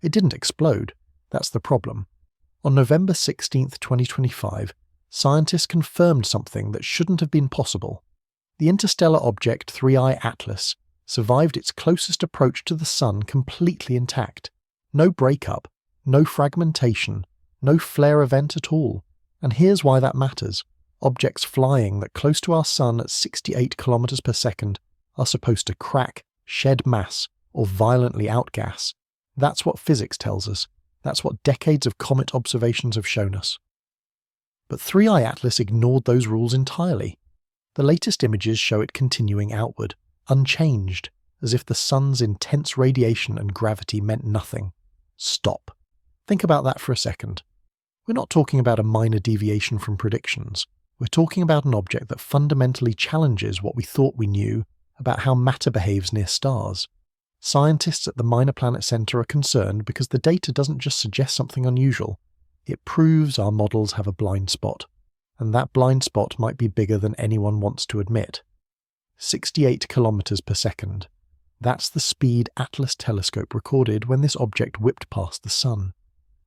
It didn't explode. That's the problem. On November 16, 2025, scientists confirmed something that shouldn't have been possible. The interstellar object 3I Atlas survived its closest approach to the Sun completely intact. No breakup, no fragmentation, no flare event at all. And here's why that matters. Objects flying that close to our Sun at 68 kilometers per second are supposed to crack, shed mass, or violently outgas. That's what physics tells us. That's what decades of comet observations have shown us. But 3I Atlas ignored those rules entirely. The latest images show it continuing outward, unchanged, as if the Sun's intense radiation and gravity meant nothing. Stop. Think about that for a second. We're not talking about a minor deviation from predictions. We're talking about an object that fundamentally challenges what we thought we knew about how matter behaves near stars. Scientists at the Minor Planet Center are concerned because the data doesn't just suggest something unusual. It proves our models have a blind spot. And that blind spot might be bigger than anyone wants to admit. 68 kilometers per second. That's the speed Atlas telescope recorded when this object whipped past the Sun.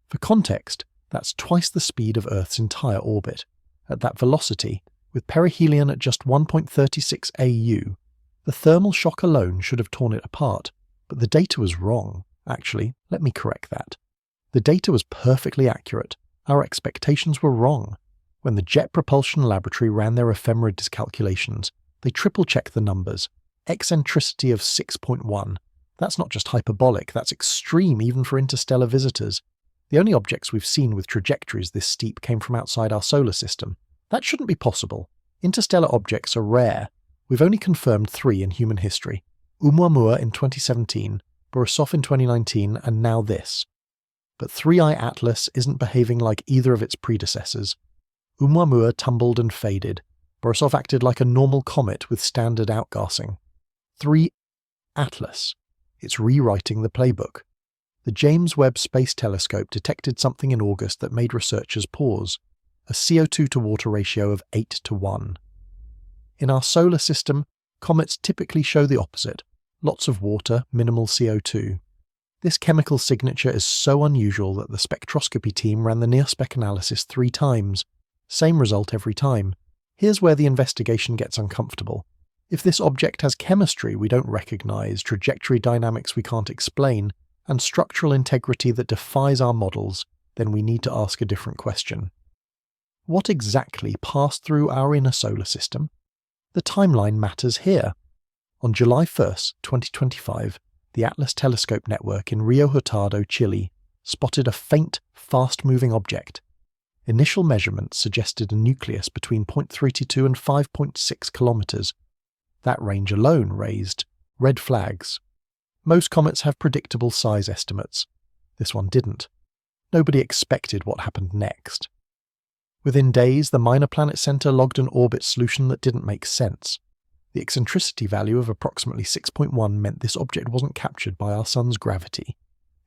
For context, that's twice the speed of Earth's entire orbit. At that velocity, with perihelion at just 1.36 AU, the thermal shock alone should have torn it apart. But the data was wrong. Actually, let me correct that. The data was perfectly accurate. Our expectations were wrong. When the Jet Propulsion Laboratory ran their ephemeris calculations, they triple-checked the numbers. Eccentricity of 6.1. That's not just hyperbolic, that's extreme even for interstellar visitors. The only objects we've seen with trajectories this steep came from outside our solar system. That shouldn't be possible. Interstellar objects are rare. We've only confirmed 3 in human history. Oumuamua in 2017, Borisov in 2019, and now this. But 3I Atlas isn't behaving like either of its predecessors. Oumuamua tumbled and faded. Borisov acted like a normal comet with standard outgassing. 3 Atlas. It's rewriting the playbook. The James Webb Space Telescope detected something in August that made researchers pause. A CO2 to water ratio of 8 to 1. In our solar system, comets typically show the opposite. Lots of water, minimal CO2. This chemical signature is so unusual that the spectroscopy team ran the near-spec analysis 3 times. Same result every time. Here's where the investigation gets uncomfortable. If this object has chemistry we don't recognize, trajectory dynamics we can't explain, and structural integrity that defies our models, then we need to ask a different question. What exactly passed through our inner solar system? The timeline matters here. On July 1st, 2025, the Atlas Telescope Network in Rio Hurtado, Chile, spotted a faint, fast-moving object. Initial measurements suggested a nucleus between 0.32 and 5.6 kilometers. That range alone raised red flags. Most comets have predictable size estimates. This one didn't. Nobody expected what happened next. Within days, the Minor Planet Center logged an orbit solution that didn't make sense. The eccentricity value of approximately 6.1 meant this object wasn't captured by our Sun's gravity.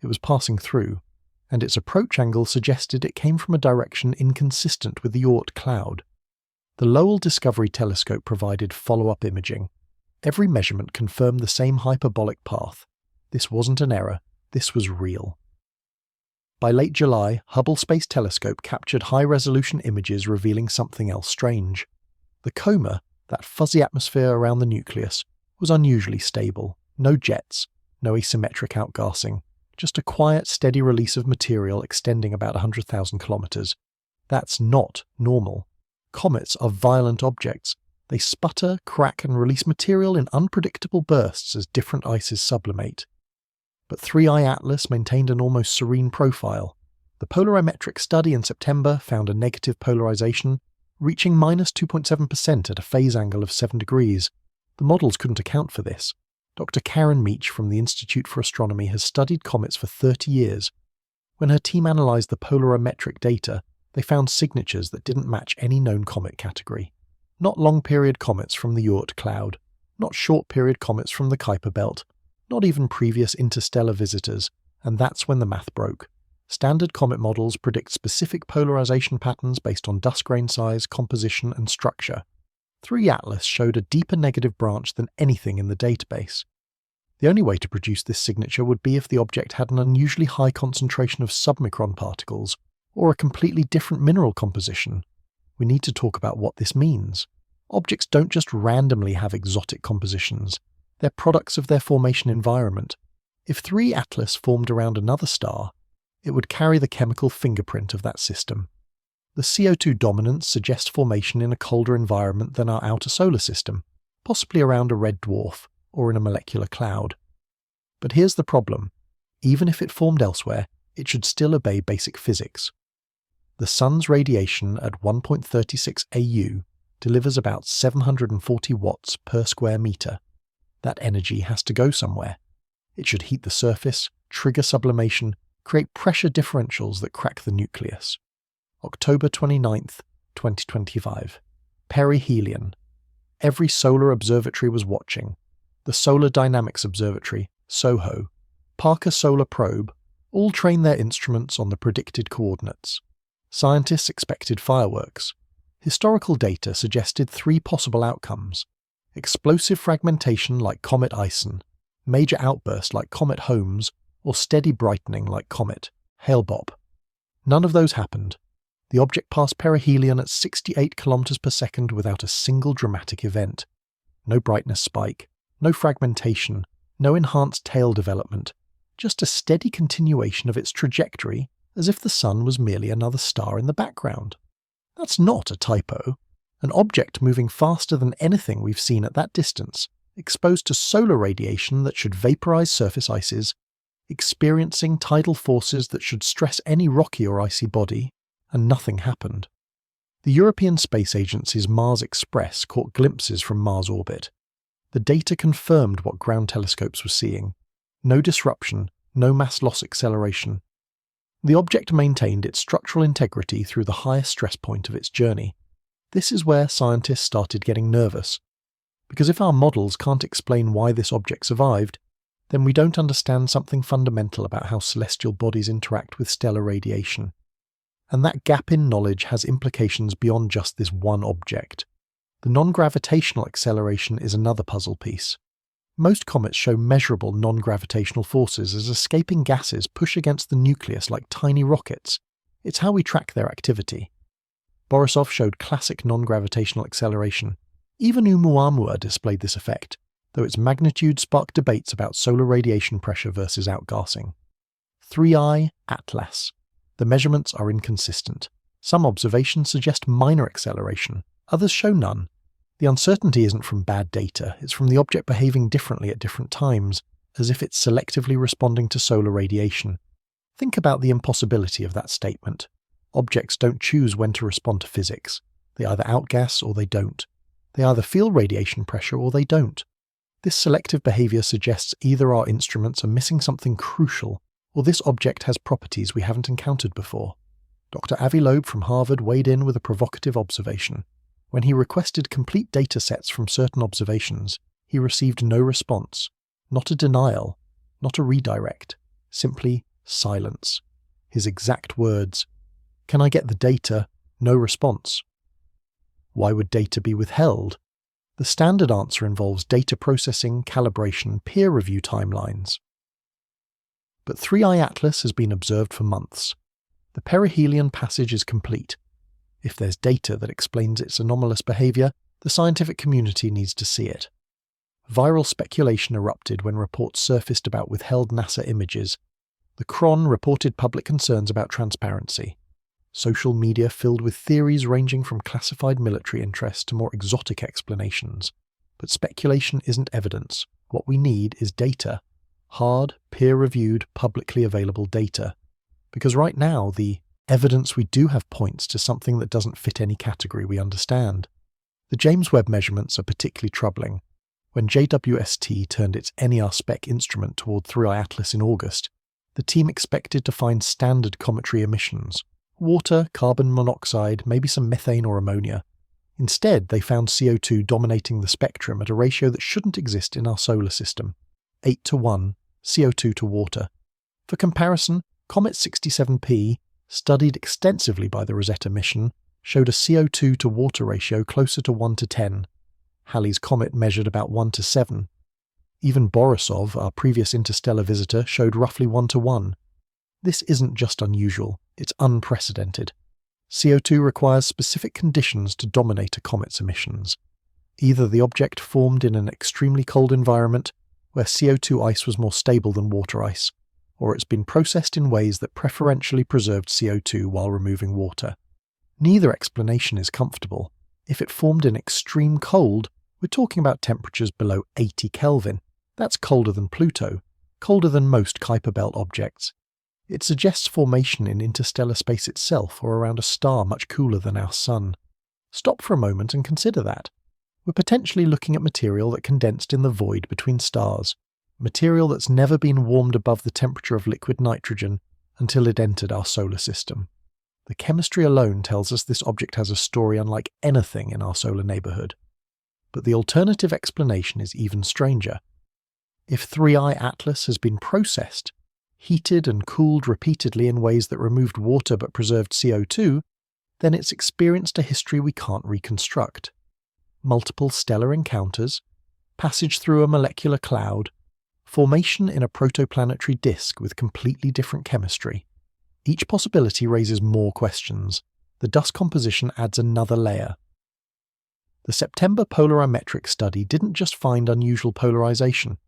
It was passing through, and its approach angle suggested it came from a direction inconsistent with the Oort cloud. The Lowell Discovery Telescope provided follow-up imaging. Every measurement confirmed the same hyperbolic path. This wasn't an error, this was real. By late July, Hubble Space Telescope captured high-resolution images revealing something else strange. The coma, that fuzzy atmosphere around the nucleus, was unusually stable. No jets, no asymmetric outgassing, just a quiet, steady release of material extending about 100,000 kilometers. That's not normal. Comets are violent objects. They sputter, crack, and release material in unpredictable bursts as different ices sublimate. But 3I Atlas maintained an almost serene profile. The Polarimetric study in September found a negative polarization, reaching minus 2.7% at a phase angle of 7 degrees. The models couldn't account for this. Dr. Karen Meach from the Institute for Astronomy has studied comets for 30 years. When her team analyzed the polarimetric data, they found signatures that didn't match any known comet category. Not long-period comets from the Oort cloud, not short-period comets from the Kuiper belt, not even previous interstellar visitors, and that's when the math broke. Standard comet models predict specific polarization patterns based on dust grain size, composition, and structure. 3 Atlas showed a deeper negative branch than anything in the database. The only way to produce this signature would be if the object had an unusually high concentration of submicron particles or a completely different mineral composition. We need to talk about what this means. Objects don't just randomly have exotic compositions. They're products of their formation environment. If 3 Atlas formed around another star, it would carry the chemical fingerprint of that system. The CO2 dominance suggests formation in a colder environment than our outer solar system, possibly around a red dwarf or in a molecular cloud. But here's the problem. Even if it formed elsewhere, it should still obey basic physics. The Sun's radiation at 1.36 AU delivers about 740 watts per square meter. That energy has to go somewhere. It should heat the surface, trigger sublimation, create pressure differentials that crack the nucleus. October 29th, 2025. Perihelion. Every solar observatory was watching. The Solar Dynamics Observatory, SOHO, Parker Solar Probe, all trained their instruments on the predicted coordinates. Scientists expected fireworks. Historical data suggested 3 possible outcomes: explosive fragmentation like Comet Ison, major outburst like Comet Holmes, or steady brightening like Comet Hale-Bopp. None of those happened. The object passed perihelion at 68 km per second without a single dramatic event. No brightness spike, no fragmentation, no enhanced tail development, just a steady continuation of its trajectory as if the Sun was merely another star in the background. That's not a typo. An object moving faster than anything we've seen at that distance, exposed to solar radiation that should vaporize surface ices, experiencing tidal forces that should stress any rocky or icy body, and nothing happened. The European Space Agency's Mars Express caught glimpses from Mars orbit. The data confirmed what ground telescopes were seeing. No disruption, no mass loss acceleration. The object maintained its structural integrity through the highest stress point of its journey. This is where scientists started getting nervous. Because if our models can't explain why this object survived, then we don't understand something fundamental about how celestial bodies interact with stellar radiation. And that gap in knowledge has implications beyond just this one object. The non-gravitational acceleration is another puzzle piece. Most comets show measurable non-gravitational forces as escaping gases push against the nucleus like tiny rockets. It's how we track their activity. Borisov showed classic non-gravitational acceleration. Even Oumuamua displayed this effect, though its magnitude sparked debates about solar radiation pressure versus outgassing. 3I Atlas. The measurements are inconsistent. Some observations suggest minor acceleration, others show none. The uncertainty isn't from bad data, it's from the object behaving differently at different times, as if it's selectively responding to solar radiation. Think about the impossibility of that statement. Objects don't choose when to respond to physics. They either outgas or they don't. They either feel radiation pressure or they don't. This selective behavior suggests either our instruments are missing something crucial, or this object has properties we haven't encountered before. Dr. Avi Loeb from Harvard weighed in with a provocative observation. When he requested complete data sets from certain observations, he received no response. Not a denial, not a redirect, simply silence. His exact words, "Can I get the data? No response." Why would data be withheld? The standard answer involves data processing, calibration, peer review timelines. But 3I Atlas has been observed for months. The perihelion passage is complete. If there's data that explains its anomalous behavior, the scientific community needs to see it. Viral speculation erupted when reports surfaced about withheld NASA images. The Cron reported public concerns about transparency. Social media filled with theories ranging from classified military interests to more exotic explanations. But speculation isn't evidence. What we need is data. Hard, peer-reviewed, publicly available data. Because right now, the evidence we do have points to something that doesn't fit any category we understand. The James Webb measurements are particularly troubling. When JWST turned its NER-spec instrument toward 3I Atlas in August, the team expected to find standard cometary emissions. Water, carbon monoxide, maybe some methane or ammonia. Instead, they found CO2 dominating the spectrum at a ratio that shouldn't exist in our solar system. 8:1, CO2 to water. For comparison, Comet 67P, studied extensively by the Rosetta mission, showed a CO2 to water ratio closer to 1:10. Halley's Comet measured about 1:7. Even Borisov, our previous interstellar visitor, showed roughly 1-to-1. This isn't just unusual, it's unprecedented. CO2 requires specific conditions to dominate a comet's emissions. Either the object formed in an extremely cold environment, where CO2 ice was more stable than water ice, or it's been processed in ways that preferentially preserved CO2 while removing water. Neither explanation is comfortable. If it formed in extreme cold, we're talking about temperatures below 80 Kelvin. That's colder than Pluto, colder than most Kuiper Belt objects. It suggests formation in interstellar space itself or around a star much cooler than our Sun. Stop for a moment and consider that. We're potentially looking at material that condensed in the void between stars, material that's never been warmed above the temperature of liquid nitrogen until it entered our solar system. The chemistry alone tells us this object has a story unlike anything in our solar neighbourhood. But the alternative explanation is even stranger. If 3I Atlas has been processed, heated and cooled repeatedly in ways that removed water but preserved CO2, then it's experienced a history we can't reconstruct. Multiple stellar encounters, passage through a molecular cloud, formation in a protoplanetary disk with completely different chemistry. Each possibility raises more questions. The dust composition adds another layer. The September polarimetric study didn't just find unusual polarization.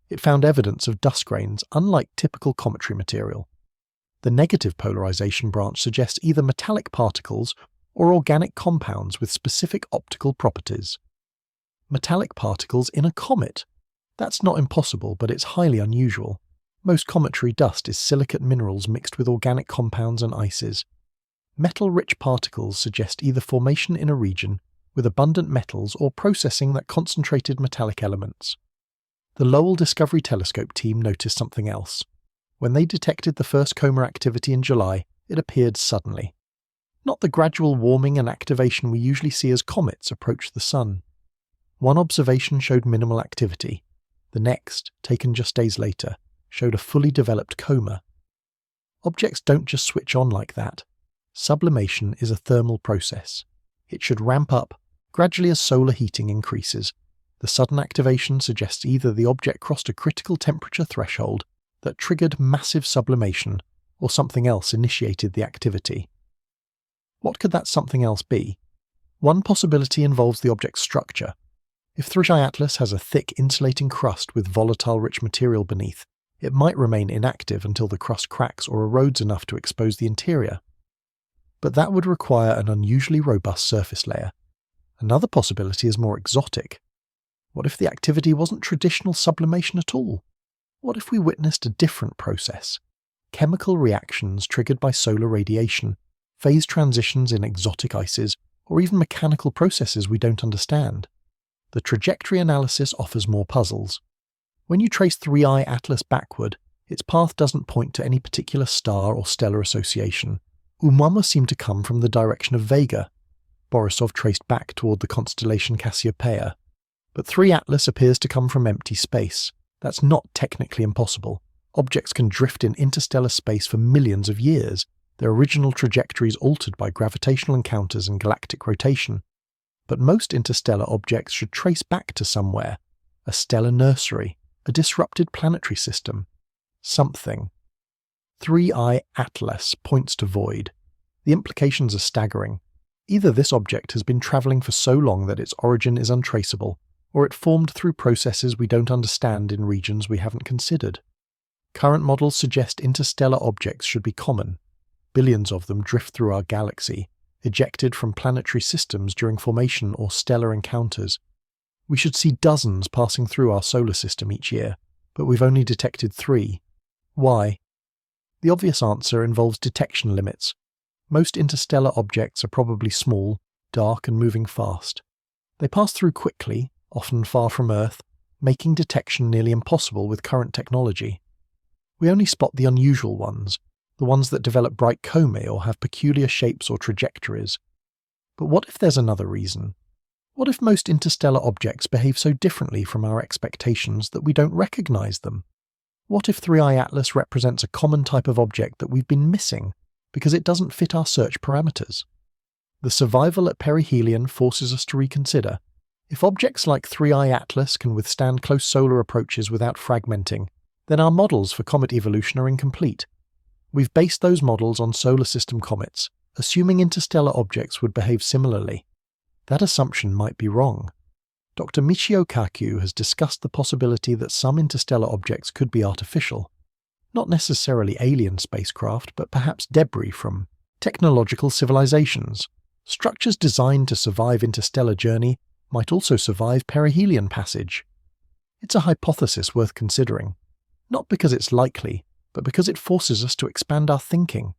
It found evidence of dust grains unlike typical cometary material. The negative polarization branch suggests either metallic particles or organic compounds with specific optical properties. Metallic particles in a comet? That's not impossible, but it's highly unusual. Most cometary dust is silicate minerals mixed with organic compounds and ices. Metal-rich particles suggest either formation in a region with abundant metals or processing that concentrated metallic elements. The Lowell Discovery Telescope team noticed something else. When they detected the first coma activity in July, it appeared suddenly. Not the gradual warming and activation we usually see as comets approach the Sun. One observation showed minimal activity. The next, taken just days later, showed a fully developed coma. Objects don't just switch on like that. Sublimation is a thermal process. It should ramp up, gradually as solar heating increases. The sudden activation suggests either the object crossed a critical temperature threshold that triggered massive sublimation, or something else initiated the activity. What could that something else be? One possibility involves the object's structure. If 3I Atlas has a thick insulating crust with volatile-rich material beneath, it might remain inactive until the crust cracks or erodes enough to expose the interior. But that would require an unusually robust surface layer. Another possibility is more exotic. What if the activity wasn't traditional sublimation at all? What if we witnessed a different process? Chemical reactions triggered by solar radiation, phase transitions in exotic ices, or even mechanical processes we don't understand. The trajectory analysis offers more puzzles. When you trace 3I Atlas backward, its path doesn't point to any particular star or stellar association. Oumuamua seemed to come from the direction of Vega. Borisov traced back toward the constellation Cassiopeia. But 3 Atlas appears to come from empty space. That's not technically impossible. Objects can drift in interstellar space for millions of years, their original trajectories altered by gravitational encounters and galactic rotation. But most interstellar objects should trace back to somewhere. A stellar nursery, a disrupted planetary system. Something. 3I Atlas points to void. The implications are staggering. Either this object has been travelling for so long that its origin is untraceable, or it formed through processes we don't understand in regions we haven't considered. Current models suggest interstellar objects should be common. Billions of them drift through our galaxy, ejected from planetary systems during formation or stellar encounters. We should see dozens passing through our solar system each year, but we've only detected 3. Why? The obvious answer involves detection limits. Most interstellar objects are probably small, dark, and moving fast. They pass through quickly, often far from Earth, making detection nearly impossible with current technology. We only spot the unusual ones, the ones that develop bright comae or have peculiar shapes or trajectories. But what if there's another reason? What if most interstellar objects behave so differently from our expectations that we don't recognize them? What if 3I Atlas represents a common type of object that we've been missing because it doesn't fit our search parameters? The survival at Perihelion forces us to reconsider. If objects like 3I Atlas can withstand close solar approaches without fragmenting, then our models for comet evolution are incomplete. We've based those models on solar system comets, assuming interstellar objects would behave similarly. That assumption might be wrong. Dr. Michio Kaku has discussed the possibility that some interstellar objects could be artificial. Not necessarily alien spacecraft, but perhaps debris from technological civilizations. Structures designed to survive interstellar journey might also survive perihelion passage. It's a hypothesis worth considering, not because it's likely, but because it forces us to expand our thinking.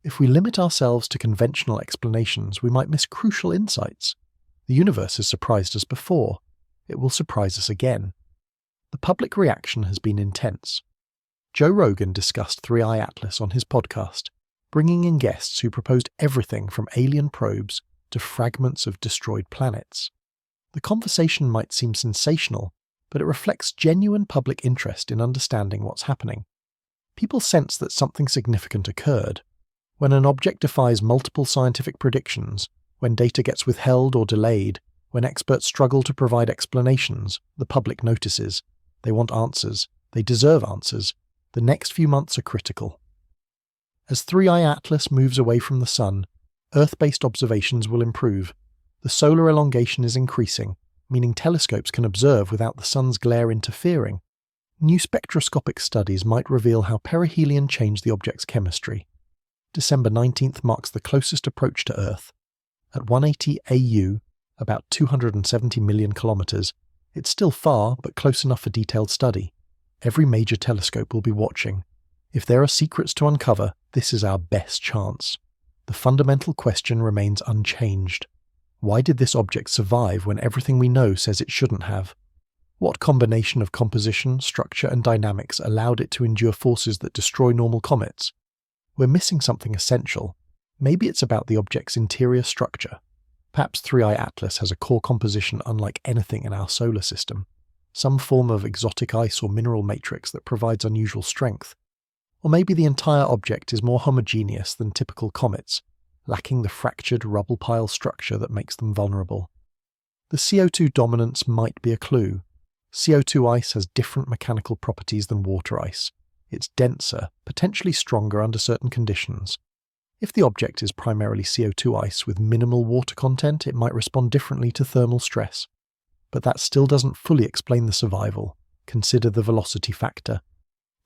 If we limit ourselves to conventional explanations, we might miss crucial insights. The universe has surprised us before. It will surprise us again. The public reaction has been intense. Joe Rogan discussed 3I Atlas on his podcast, bringing in guests who proposed everything from alien probes to fragments of destroyed planets. The conversation might seem sensational, but it reflects genuine public interest in understanding what's happening. People sense that something significant occurred. When an object defies multiple scientific predictions, when data gets withheld or delayed, when experts struggle to provide explanations, the public notices. They want answers. They deserve answers. The next few months are critical. As 3I Atlas moves away from the Sun, Earth-based observations will improve. The solar elongation is increasing, meaning telescopes can observe without the Sun's glare interfering. New spectroscopic studies might reveal how perihelion changed the object's chemistry. December 19th marks the closest approach to Earth. At 180 AU, about 270 million kilometers, it's still far, but close enough for detailed study. Every major telescope will be watching. If there are secrets to uncover, this is our best chance. The fundamental question remains unchanged. Why did this object survive when everything we know says it shouldn't have? What combination of composition, structure, and dynamics allowed it to endure forces that destroy normal comets? We're missing something essential. Maybe it's about the object's interior structure. Perhaps 3I Atlas has a core composition unlike anything in our solar system, some form of exotic ice or mineral matrix that provides unusual strength. Or maybe the entire object is more homogeneous than typical comets, lacking the fractured rubble pile structure that makes them vulnerable. The CO2 dominance might be a clue. CO2 ice has different mechanical properties than water ice. It's denser, potentially stronger under certain conditions. If the object is primarily CO2 ice with minimal water content, it might respond differently to thermal stress. But that still doesn't fully explain the survival. Consider the velocity factor.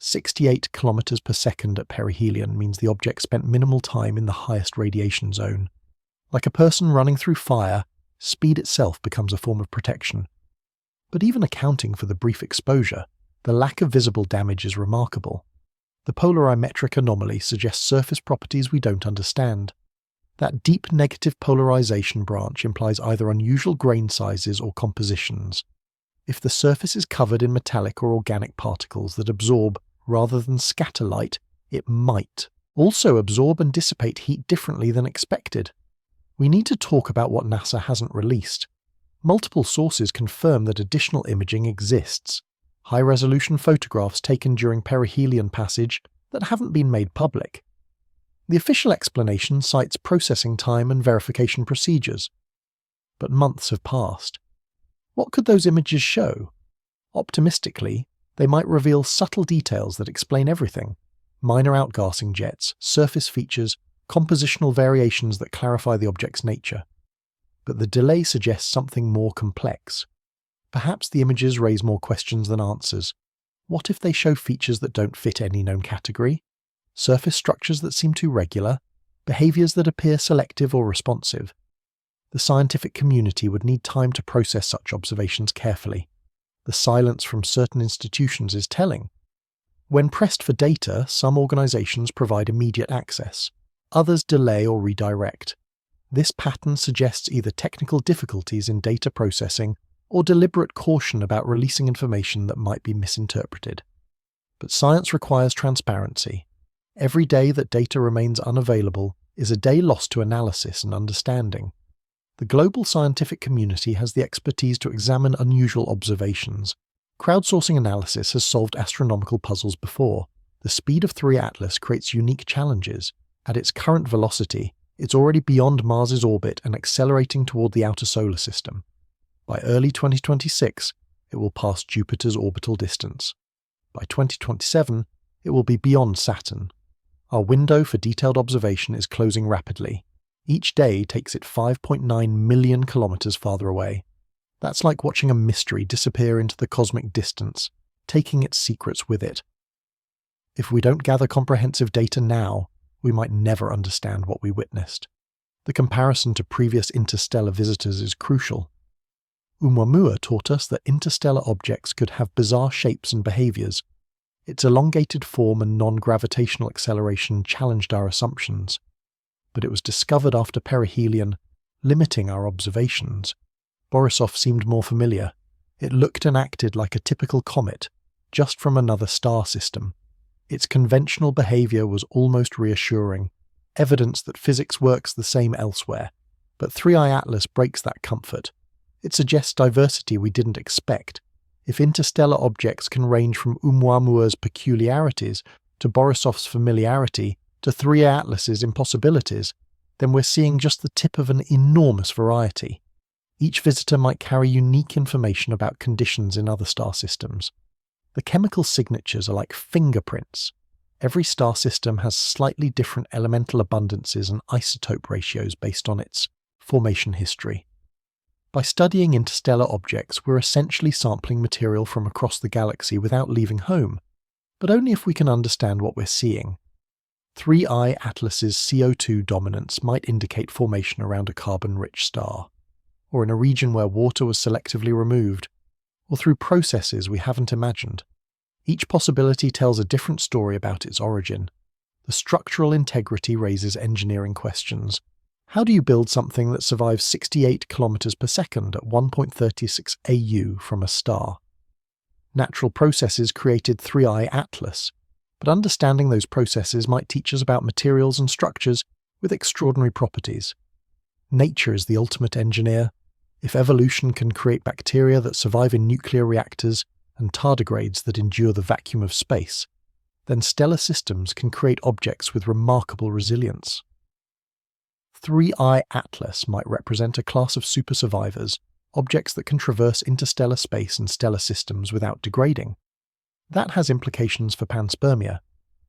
68 kilometers per second at perihelion means the object spent minimal time in the highest radiation zone. Like a person running through fire, speed itself becomes a form of protection. But even accounting for the brief exposure, the lack of visible damage is remarkable. The polarimetric anomaly suggests surface properties we don't understand. That deep negative polarization branch implies either unusual grain sizes or compositions. If the surface is covered in metallic or organic particles that absorb rather than scatter light, it might also absorb and dissipate heat differently than expected. We need to talk about what NASA hasn't released. Multiple sources confirm that additional imaging exists. High-resolution photographs taken during perihelion passage that haven't been made public. The official explanation cites processing time and verification procedures. But months have passed. What could those images show? Optimistically, they might reveal subtle details that explain everything. Minor outgassing jets, surface features, compositional variations that clarify the object's nature. But the delay suggests something more complex. Perhaps the images raise more questions than answers. What if they show features that don't fit any known category? Surface structures that seem too regular? Behaviors that appear selective or responsive? The scientific community would need time to process such observations carefully. The silence from certain institutions is telling. When pressed for data, some organizations provide immediate access. Others delay or redirect. This pattern suggests either technical difficulties in data processing or deliberate caution about releasing information that might be misinterpreted. But science requires transparency. Every day that data remains unavailable is a day lost to analysis and understanding. The global scientific community has the expertise to examine unusual observations. Crowdsourcing analysis has solved astronomical puzzles before. The speed of 3 Atlas creates unique challenges. At its current velocity, it's already beyond Mars's orbit and accelerating toward the outer solar system. By early 2026, it will pass Jupiter's orbital distance. By 2027, it will be beyond Saturn. Our window for detailed observation is closing rapidly. Each day takes it 5.9 million kilometers farther away. That's like watching a mystery disappear into the cosmic distance, taking its secrets with it. If we don't gather comprehensive data now, we might never understand what we witnessed. The comparison to previous interstellar visitors is crucial. Oumuamua taught us that interstellar objects could have bizarre shapes and behaviors. Its elongated form and non-gravitational acceleration challenged our assumptions. But it was discovered after Perihelion, limiting our observations. Borisov seemed more familiar. It looked and acted like a typical comet, just from another star system. Its conventional behavior was almost reassuring, evidence that physics works the same elsewhere. But 3I Atlas breaks that comfort. It suggests diversity we didn't expect. If interstellar objects can range from Oumuamua's peculiarities to Borisov's familiarity to 3I Atlas's impossibilities, then we're seeing just the tip of an enormous variety. Each visitor might carry unique information about conditions in other star systems. The chemical signatures are like fingerprints. Every star system has slightly different elemental abundances and isotope ratios based on its formation history. By studying interstellar objects, we're essentially sampling material from across the galaxy without leaving home, but only if we can understand what we're seeing. 3I Atlas's CO2 dominance might indicate formation around a carbon-rich star, or in a region where water was selectively removed, or through processes we haven't imagined. Each possibility tells a different story about its origin. The structural integrity raises engineering questions. How do you build something that survives 68 kilometers per second at 1.36 AU from a star? Natural processes created 3I Atlas, but understanding those processes might teach us about materials and structures with extraordinary properties. Nature is the ultimate engineer. If evolution can create bacteria that survive in nuclear reactors and tardigrades that endure the vacuum of space, then stellar systems can create objects with remarkable resilience. 3I Atlas might represent a class of super survivors, objects that can traverse interstellar space and stellar systems without degrading. That has implications for panspermia.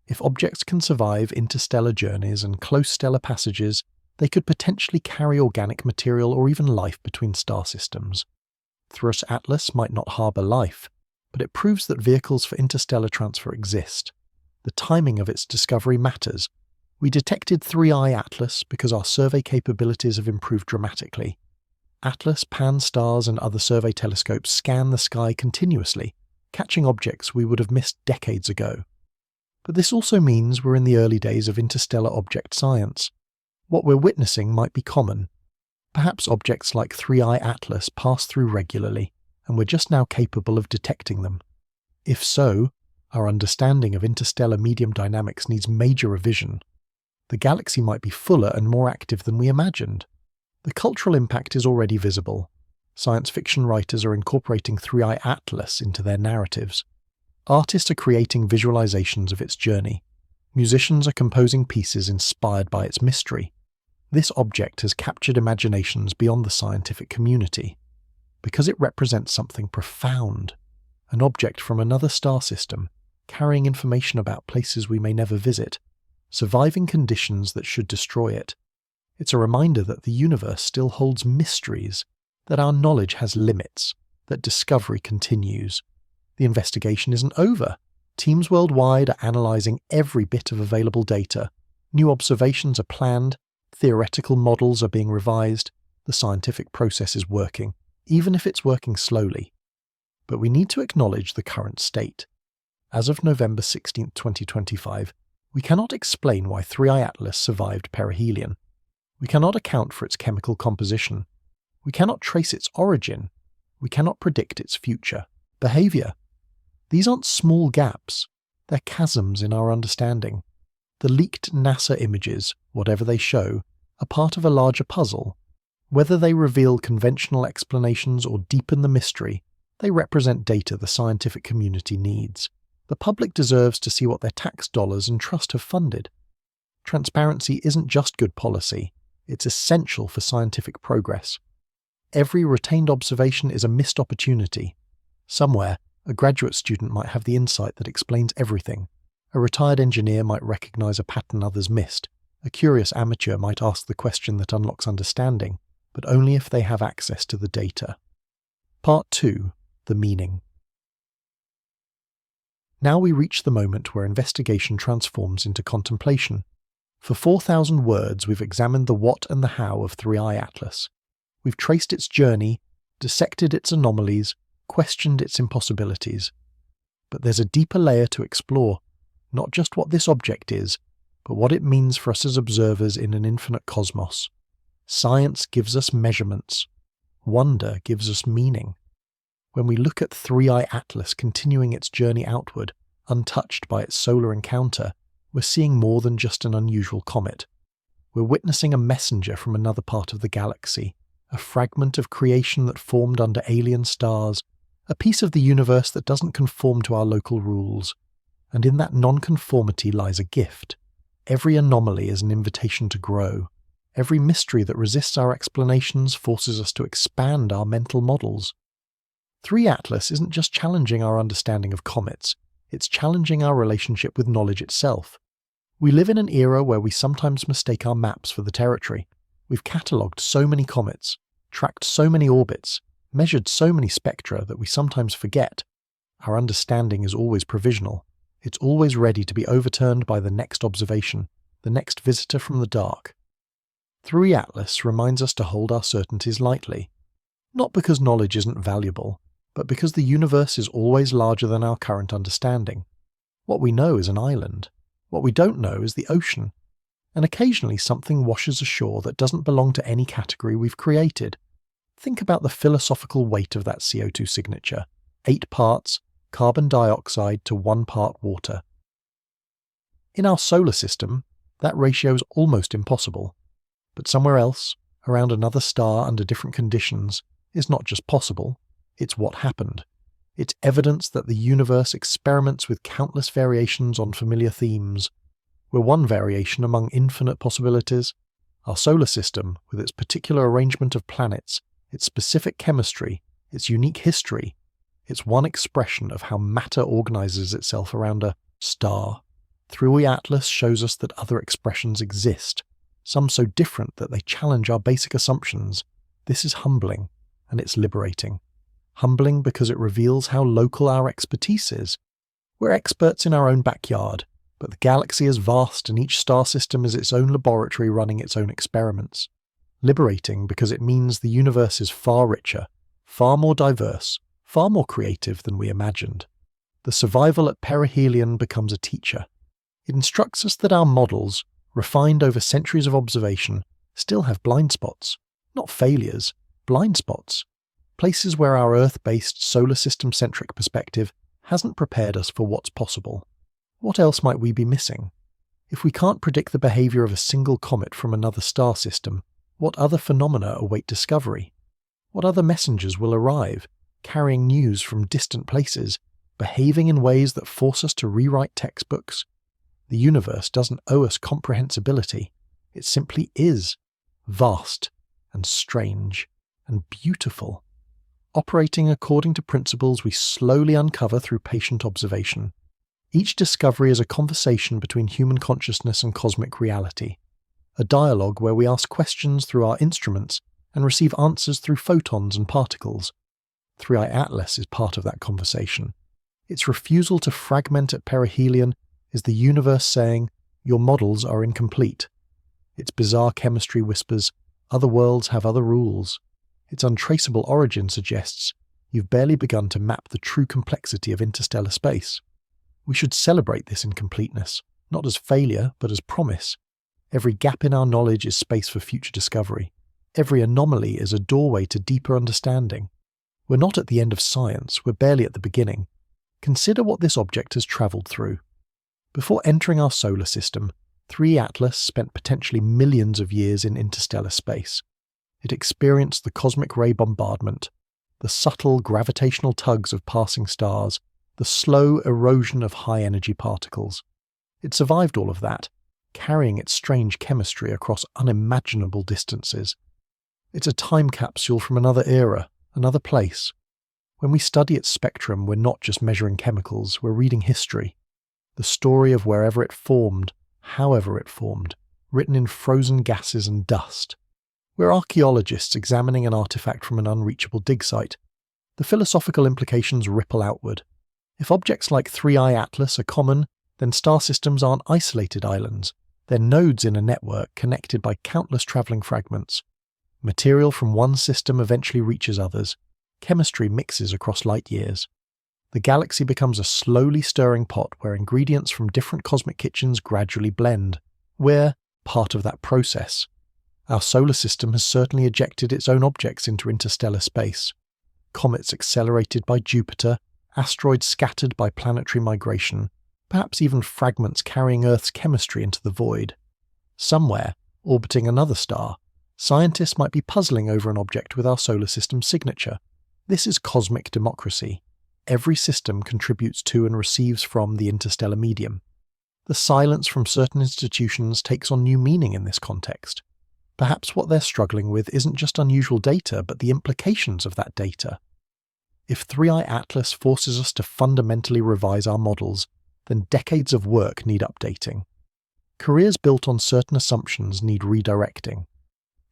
If objects can survive interstellar journeys and close stellar passages, they could potentially carry organic material or even life between star systems. 3I Atlas might not harbour life, but it proves that vehicles for interstellar transfer exist. The timing of its discovery matters. We detected 3I Atlas because our survey capabilities have improved dramatically. Atlas, Pan-STARRS and other survey telescopes scan the sky continuously, catching objects we would have missed decades ago. But this also means we're in the early days of interstellar object science. What we're witnessing might be common. Perhaps objects like 3I Atlas pass through regularly, and we're just now capable of detecting them. If so, our understanding of interstellar medium dynamics needs major revision. The galaxy might be fuller and more active than we imagined. The cultural impact is already visible. Science fiction writers are incorporating 3I Atlas into their narratives. Artists are creating visualizations of its journey. Musicians are composing pieces inspired by its mystery. This object has captured imaginations beyond the scientific community, because it represents something profound, an object from another star system, carrying information about places we may never visit, surviving conditions that should destroy it. It's a reminder that the universe still holds mysteries, that our knowledge has limits, that discovery continues. The investigation isn't over. Teams worldwide are analysing every bit of available data. New observations are planned, theoretical models are being revised, the scientific process is working, even if it's working slowly. But we need to acknowledge the current state. As of November 16, 2025, we cannot explain why 3I Atlas survived Perihelion. We cannot account for its chemical composition. We cannot trace its origin. We cannot predict its future behavior. These aren't small gaps. They're chasms in our understanding. The leaked NASA images, whatever they show, are part of a larger puzzle. Whether they reveal conventional explanations or deepen the mystery, they represent data the scientific community needs. The public deserves to see what their tax dollars and trust have funded. Transparency isn't just good policy, it's essential for scientific progress. Every retained observation is a missed opportunity. Somewhere, a graduate student might have the insight that explains everything. A retired engineer might recognize a pattern others missed. A curious amateur might ask the question that unlocks understanding, but only if they have access to the data. Part 2. The meaning. Now we reach the moment where investigation transforms into contemplation. For 4,000 words, we've examined the what and the how of 3i Atlas. We've traced its journey, dissected its anomalies, questioned its impossibilities. But there's a deeper layer to explore, not just what this object is, but what it means for us as observers in an infinite cosmos. Science gives us measurements. Wonder gives us meaning. When we look at 3i Atlas continuing its journey outward, untouched by its solar encounter, we're seeing more than just an unusual comet. We're witnessing a messenger from another part of the galaxy, a fragment of creation that formed under alien stars, a piece of the universe that doesn't conform to our local rules. And in that non-conformity lies a gift. Every anomaly is an invitation to grow. Every mystery that resists our explanations forces us to expand our mental models. 3 Atlas isn't just challenging our understanding of comets, it's challenging our relationship with knowledge itself. We live in an era where we sometimes mistake our maps for the territory. We've catalogued so many comets, tracked so many orbits, measured so many spectra that we sometimes forget. Our understanding is always provisional. It's always ready to be overturned by the next observation, the next visitor from the dark. 3 Atlas reminds us to hold our certainties lightly. Not because knowledge isn't valuable, but because the universe is always larger than our current understanding. What we know is an island. What we don't know is the ocean. And occasionally something washes ashore that doesn't belong to any category we've created. Think about the philosophical weight of that CO2 signature. 8 parts, carbon dioxide to 1 part water. In our solar system, that ratio is almost impossible. But somewhere else, around another star under different conditions, is not just possible, it's what happened. It's evidence that the universe experiments with countless variations on familiar themes. We're one variation among infinite possibilities. Our solar system, with its particular arrangement of planets, its specific chemistry, its unique history, it's one expression of how matter organizes itself around a star. 3i Atlas shows us that other expressions exist, some so different that they challenge our basic assumptions. This is humbling, and it's liberating. Humbling because it reveals how local our expertise is. We're experts in our own backyard, but the galaxy is vast and each star system is its own laboratory running its own experiments. Liberating because it means the universe is far richer, far more diverse, far more creative than we imagined. The survival at Perihelion becomes a teacher. It instructs us that our models, refined over centuries of observation, still have blind spots. Not failures, blind spots. Places where our Earth-based, solar system-centric perspective hasn't prepared us for what's possible. What else might we be missing? If we can't predict the behavior of a single comet from another star system, what other phenomena await discovery? What other messengers will arrive, carrying news from distant places, behaving in ways that force us to rewrite textbooks? The universe doesn't owe us comprehensibility. It simply is. Vast and strange and beautiful. Operating according to principles we slowly uncover through patient observation. Each discovery is a conversation between human consciousness and cosmic reality. A dialogue where we ask questions through our instruments and receive answers through photons and particles. 3i Atlas is part of that conversation. Its refusal to fragment at perihelion is the universe saying, your models are incomplete. Its bizarre chemistry whispers, other worlds have other rules. Its untraceable origin suggests, you've barely begun to map the true complexity of interstellar space. We should celebrate this incompleteness, not as failure, but as promise. Every gap in our knowledge is space for future discovery. Every anomaly is a doorway to deeper understanding. We're not at the end of science, we're barely at the beginning. Consider what this object has travelled through. Before entering our solar system, 3 Atlas spent potentially millions of years in interstellar space. It experienced the cosmic ray bombardment, the subtle gravitational tugs of passing stars, the slow erosion of high-energy particles. It survived all of that, carrying its strange chemistry across unimaginable distances. It's a time capsule from another era, another place. When we study its spectrum, we're not just measuring chemicals, we're reading history. The story of wherever it formed, however it formed, written in frozen gases and dust. We're archaeologists examining an artifact from an unreachable dig site. The philosophical implications ripple outward. If objects like 3I Atlas are common, then star systems aren't isolated islands. They're nodes in a network connected by countless travelling fragments. Material from one system eventually reaches others. Chemistry mixes across light years. The galaxy becomes a slowly stirring pot where ingredients from different cosmic kitchens gradually blend. We're part of that process. Our solar system has certainly ejected its own objects into interstellar space. Comets accelerated by Jupiter, asteroids scattered by planetary migration, perhaps even fragments carrying Earth's chemistry into the void. Somewhere, orbiting another star, scientists might be puzzling over an object with our solar system signature. This is cosmic democracy. Every system contributes to and receives from the interstellar medium. The silence from certain institutions takes on new meaning in this context. Perhaps what they're struggling with isn't just unusual data, but the implications of that data. If 3I Atlas forces us to fundamentally revise our models, then decades of work need updating. Careers built on certain assumptions need redirecting.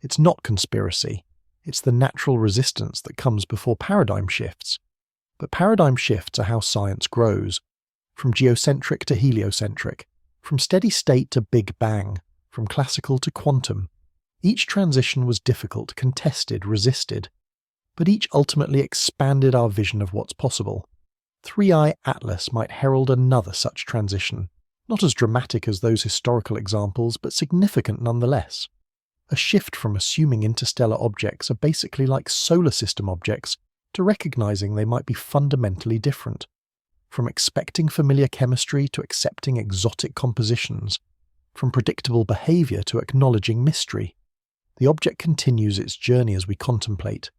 It's not conspiracy. It's the natural resistance that comes before paradigm shifts. But paradigm shifts are how science grows. From geocentric to heliocentric, from steady state to Big Bang, from classical to quantum. Each transition was difficult, contested, resisted, but each ultimately expanded our vision of what's possible. 3I Atlas might herald another such transition, not as dramatic as those historical examples, but significant nonetheless. A shift from assuming interstellar objects are basically like solar system objects to recognizing they might be fundamentally different. From expecting familiar chemistry to accepting exotic compositions, from predictable behavior to acknowledging mystery. The object continues its journey as we contemplate.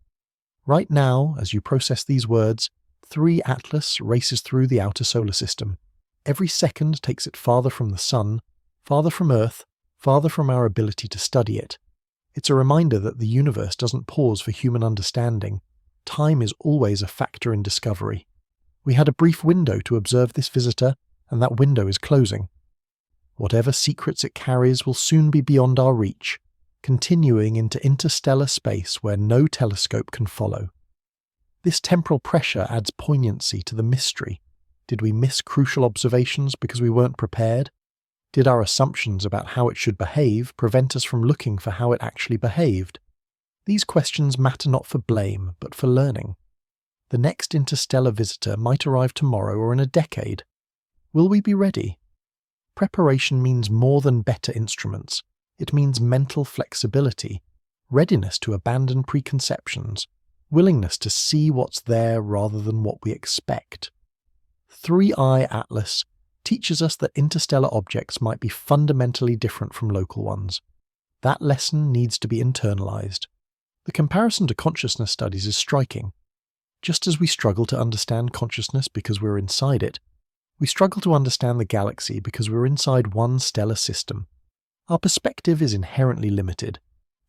Right now, as you process these words, 3 Atlas races through the outer solar system. Every second takes it farther from the Sun, farther from Earth, farther from our ability to study it. It's a reminder that the universe doesn't pause for human understanding. Time is always a factor in discovery. We had a brief window to observe this visitor, and that window is closing. Whatever secrets it carries will soon be beyond our reach, continuing into interstellar space where no telescope can follow. This temporal pressure adds poignancy to the mystery. Did we miss crucial observations because we weren't prepared? Did our assumptions about how it should behave prevent us from looking for how it actually behaved? These questions matter not for blame, but for learning. The next interstellar visitor might arrive tomorrow or in a decade. Will we be ready? Preparation means more than better instruments. It means mental flexibility, readiness to abandon preconceptions, willingness to see what's there rather than what we expect. 3I Atlas teaches us that interstellar objects might be fundamentally different from local ones. That lesson needs to be internalized. The comparison to consciousness studies is striking. Just as we struggle to understand consciousness because we're inside it, we struggle to understand the galaxy because we're inside one stellar system. Our perspective is inherently limited.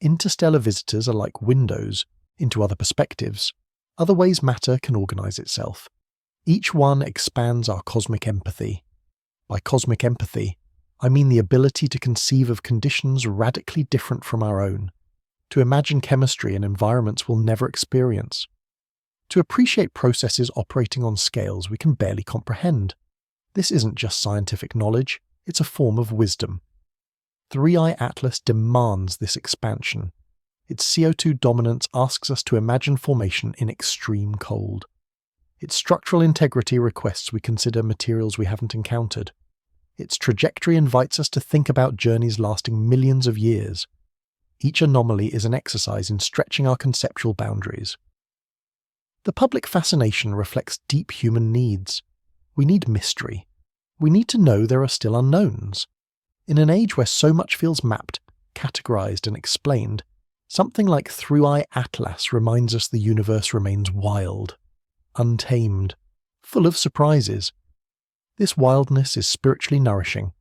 Interstellar visitors are like windows into other perspectives. Other ways matter can organize itself. Each one expands our cosmic empathy. By cosmic empathy, I mean the ability to conceive of conditions radically different from our own, to imagine chemistry in environments we'll never experience, to appreciate processes operating on scales we can barely comprehend. This isn't just scientific knowledge, it's a form of wisdom. 3I Atlas demands this expansion. Its CO2 dominance asks us to imagine formation in extreme cold. Its structural integrity requests we consider materials we haven't encountered. Its trajectory invites us to think about journeys lasting millions of years. Each anomaly is an exercise in stretching our conceptual boundaries. The public fascination reflects deep human needs. We need mystery. We need to know there are still unknowns. In an age where so much feels mapped, categorized, and explained, something like 3I Atlas reminds us the universe remains wild, untamed, full of surprises. This wildness is spiritually nourishing,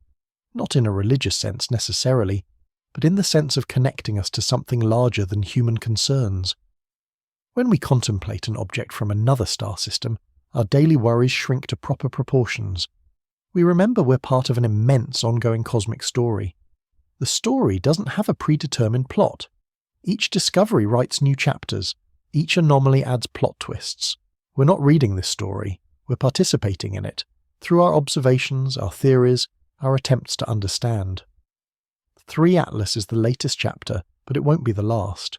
not in a religious sense necessarily, but in the sense of connecting us to something larger than human concerns. When we contemplate an object from another star system, our daily worries shrink to proper proportions. We remember we're part of an immense ongoing cosmic story. The story doesn't have a predetermined plot. Each discovery writes new chapters. Each anomaly adds plot twists. We're not reading this story, we're participating in it, through our observations, our theories, our attempts to understand. 3 Atlas is the latest chapter, but it won't be the last.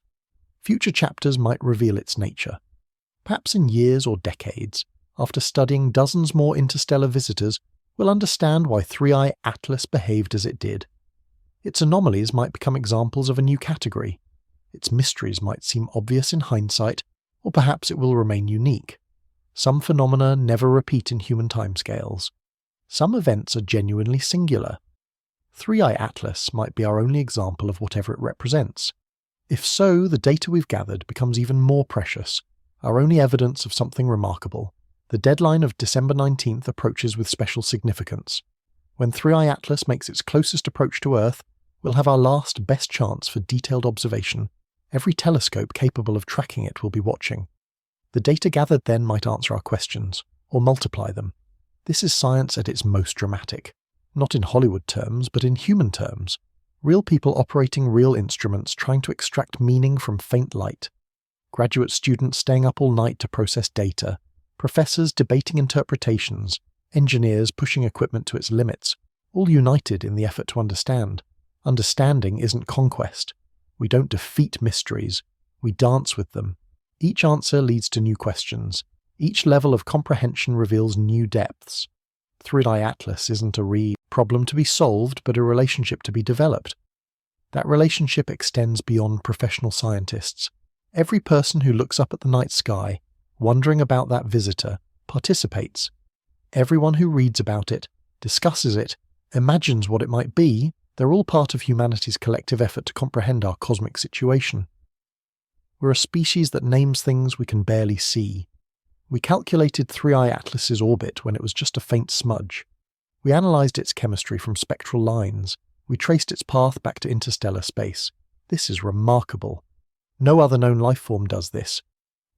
Future chapters might reveal its nature. Perhaps in years or decades, after studying dozens more interstellar visitors, we'll understand why 3I Atlas behaved as it did. Its anomalies might become examples of a new category. Its mysteries might seem obvious in hindsight, or perhaps it will remain unique. Some phenomena never repeat in human timescales. Some events are genuinely singular. 3I Atlas might be our only example of whatever it represents. If so, the data we've gathered becomes even more precious, our only evidence of something remarkable. The deadline of December 19th approaches with special significance. When 3I Atlas makes its closest approach to Earth, we'll have our last best chance for detailed observation. Every telescope capable of tracking it will be watching. The data gathered then might answer our questions, or multiply them. This is science at its most dramatic. Not in Hollywood terms, but in human terms. Real people operating real instruments trying to extract meaning from faint light. Graduate students staying up all night to process data. Professors debating interpretations. Engineers pushing equipment to its limits. All united in the effort to understand. Understanding isn't conquest. We don't defeat mysteries. We dance with them. Each answer leads to new questions. Each level of comprehension reveals new depths. 3I Atlas isn't a problem to be solved, but a relationship to be developed. That relationship extends beyond professional scientists. Every person who looks up at the night sky, wondering about that visitor, participates. Everyone who reads about it, discusses it, imagines what it might be, they're all part of humanity's collective effort to comprehend our cosmic situation. We're a species that names things we can barely see. We calculated 3I Atlas's orbit when it was just a faint smudge. We analysed its chemistry from spectral lines. We traced its path back to interstellar space. This is remarkable. No other known life form does this.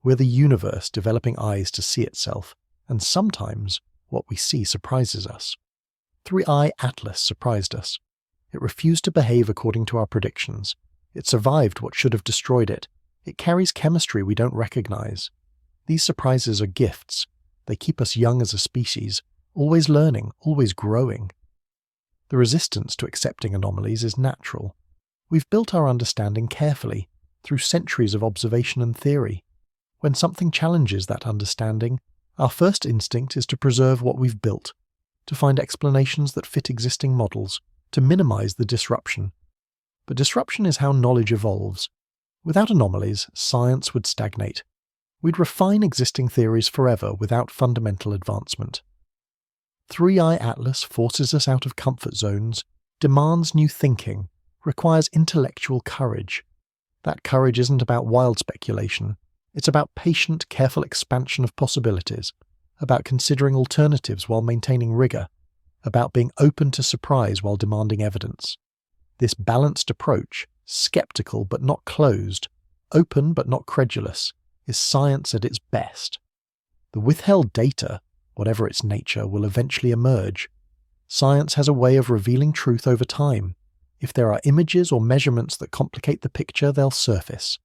We're the universe developing eyes to see itself, and sometimes what we see surprises us. 3I Atlas surprised us. It refused to behave according to our predictions. It survived what should have destroyed it. It carries chemistry we don't recognize. These surprises are gifts. They keep us young as a species, always learning, always growing. The resistance to accepting anomalies is natural. We've built our understanding carefully, through centuries of observation and theory. When something challenges that understanding, our first instinct is to preserve what we've built, to find explanations that fit existing models, to minimize the disruption. But disruption is how knowledge evolves. Without anomalies, science would stagnate. We'd refine existing theories forever without fundamental advancement. 3I Atlas forces us out of comfort zones, demands new thinking, requires intellectual courage. That courage isn't about wild speculation. It's about patient, careful expansion of possibilities, about considering alternatives while maintaining rigor, about being open to surprise while demanding evidence. This balanced approach, skeptical but not closed, open but not credulous, is science at its best. The withheld data, whatever its nature, will eventually emerge. Science has a way of revealing truth over time. If there are images or measurements that complicate the picture, they'll surface.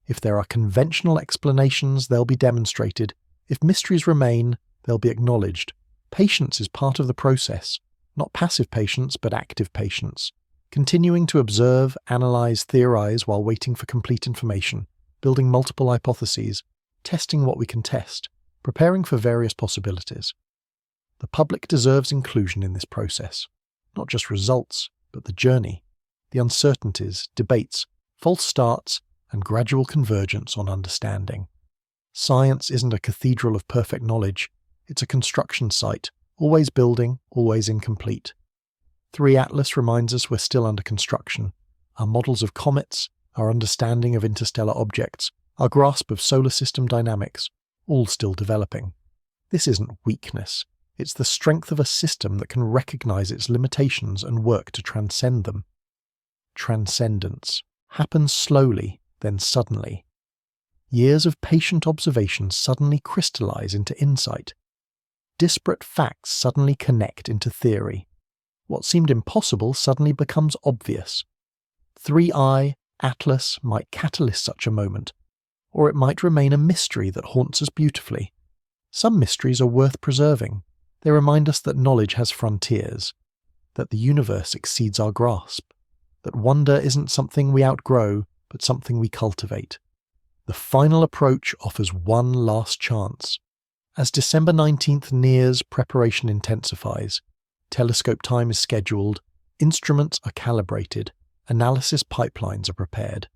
If there are conventional explanations, they'll be demonstrated. If mysteries remain, they'll be acknowledged. Patience is part of the process, not passive patience, but active patience. Continuing to observe, analyze, theorize while waiting for complete information, building multiple hypotheses, testing what we can test, preparing for various possibilities. The public deserves inclusion in this process, not just results, but the journey, the uncertainties, debates, false starts, and gradual convergence on understanding. Science isn't a cathedral of perfect knowledge, it's a construction site, always building, always incomplete. 3 Atlas reminds us we're still under construction. Our models of comets, our understanding of interstellar objects, our grasp of solar system dynamics, all still developing. This isn't weakness, it's the strength of a system that can recognize its limitations and work to transcend them. transcendence, happens slowly, then suddenly. Years of patient observation suddenly crystallize into insight. Disparate facts suddenly connect into theory. What seemed impossible suddenly becomes obvious. 3i Atlas might catalyst such a moment, or it might remain a mystery that haunts us beautifully. Some mysteries are worth preserving. They remind us that knowledge has frontiers, that the universe exceeds our grasp, that wonder isn't something we outgrow, but something we cultivate. The final approach offers one last chance. As December 19th nears, preparation intensifies. Telescope time is scheduled, instruments are calibrated, analysis pipelines are prepared.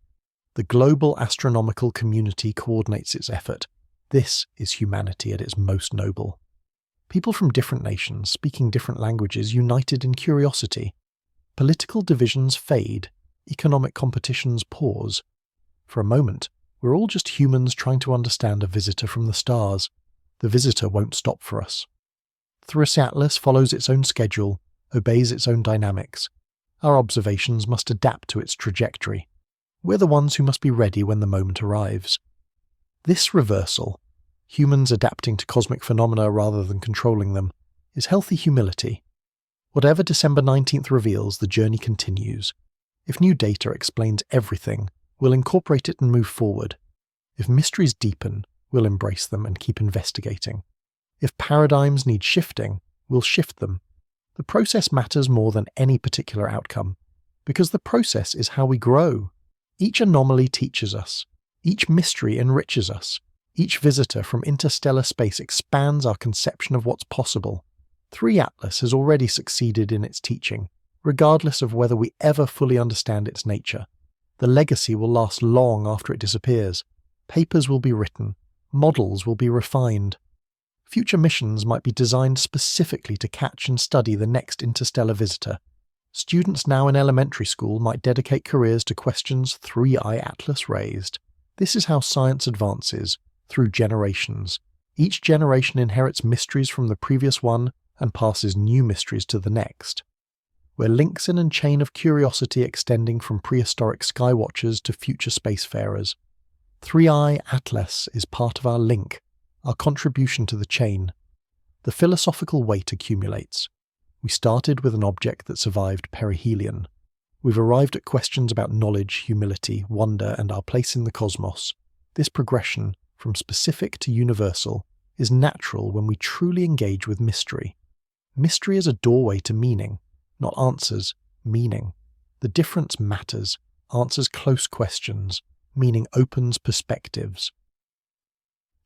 The global astronomical community coordinates its effort. This is humanity at its most noble. People from different nations, speaking different languages, united in curiosity. Political divisions fade, economic competitions pause. For a moment, we're all just humans trying to understand a visitor from the stars. The visitor won't stop for us. 3i Atlas follows its own schedule, obeys its own dynamics. Our observations must adapt to its trajectory. We're the ones who must be ready when the moment arrives. This reversal, humans adapting to cosmic phenomena rather than controlling them, is healthy humility. Whatever December 19th reveals, the journey continues. If new data explains everything, we'll incorporate it and move forward. If mysteries deepen, we'll embrace them and keep investigating. If paradigms need shifting, we'll shift them. The process matters more than any particular outcome, because the process is how we grow. Each anomaly teaches us. Each mystery enriches us. Each visitor from interstellar space expands our conception of what's possible. 3i Atlas has already succeeded in its teaching, regardless of whether we ever fully understand its nature. The legacy will last long after it disappears. Papers will be written. Models will be refined. Future missions might be designed specifically to catch and study the next interstellar visitor. Students now in elementary school might dedicate careers to questions 3i Atlas raised. This is how science advances, through generations. Each generation inherits mysteries from the previous one and passes new mysteries to the next. We're links in a chain of curiosity extending from prehistoric skywatchers to future spacefarers. 3i Atlas is part of our link, our contribution to the chain. The philosophical weight accumulates. We started with an object that survived perihelion. We've arrived at questions about knowledge, humility, wonder, and our place in the cosmos. This progression, from specific to universal, is natural when we truly engage with mystery. Mystery is a doorway to meaning, not answers, meaning. The difference matters, answers close questions, meaning opens perspectives.